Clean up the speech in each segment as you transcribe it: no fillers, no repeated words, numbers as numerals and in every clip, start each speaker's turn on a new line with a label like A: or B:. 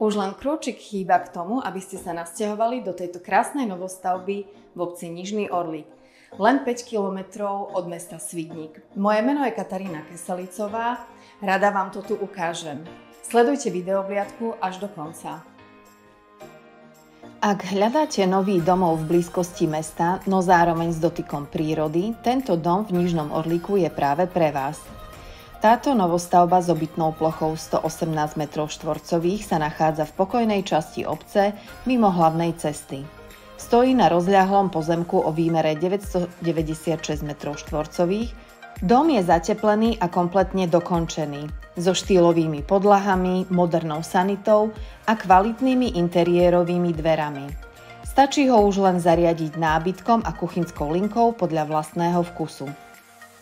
A: Už len krôčik chýba k tomu, aby ste sa nasťahovali do tejto krásnej novostavby v obci Nižný Orlík. Len 5 kilometrov od mesta Svidník. Moje meno je Katarína Kesalicová, rada vám to tu ukážem. Sledujte videobliadku až do konca. Ak hľadáte nový domov v blízkosti mesta, no zároveň s dotykom prírody, tento dom v Nižnom Orlíku je práve pre vás. Táto novostavba s obytnou plochou 118 m2 sa nachádza v pokojnej časti obce mimo hlavnej cesty. Stojí na rozľahlom pozemku o výmere 996 m2. Dom je zateplený a kompletne dokončený, so štýlovými podlahami, modernou sanitou a kvalitnými interiérovými dverami. Stačí ho už len zariadiť nábytkom a kuchynskou linkou podľa vlastného vkusu.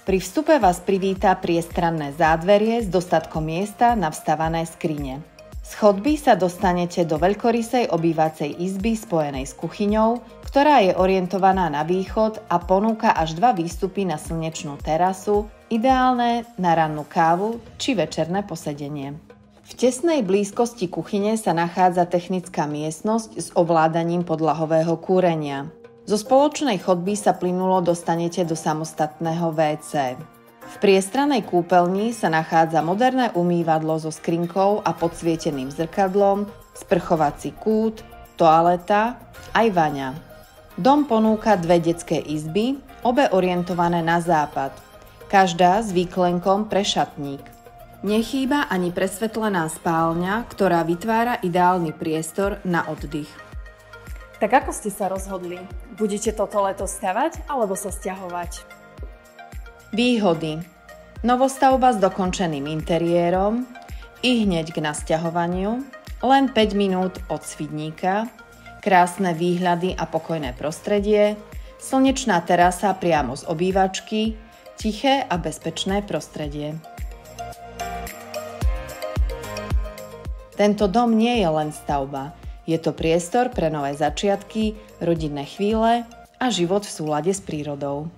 A: Pri vstupe vás privítá priestranné zádverie s dostatkom miesta na vstavané skrine. Z chodby sa dostanete do veľkorysej obývacej izby spojenej s kuchyňou, ktorá je orientovaná na východ a ponúka až 2 výstupy na slnečnú terasu, ideálne na rannú kávu či večerné posedenie. V tesnej blízkosti kuchyne sa nachádza technická miestnosť s ovládaním podlahového kúrenia. Zo spoločnej chodby sa plynulo dostanete do samostatného WC. V priestranej kúpeľni sa nachádza moderné umývadlo so skrinkou a podsvieteným zrkadlom, sprchovací kút, toaleta aj vaňa. Dom ponúka 2 detské izby, obe orientované na západ. Každá s výklenkom pre šatník. Nechýba ani presvetlená spálňa, ktorá vytvára ideálny priestor na oddych. Tak ako ste sa rozhodli? Budete toto leto stavať alebo sa sťahovať? Výhody. Novostavba s dokončeným interiérom, ihneď k nasťahovaniu, len 5 minút od Svidníka, krásne výhľady a pokojné prostredie, slnečná terasa priamo z obývačky, tiché a bezpečné prostredie. Tento dom nie je len stavba. Je to priestor pre nové začiatky, rodinné chvíle a život v súlade s prírodou.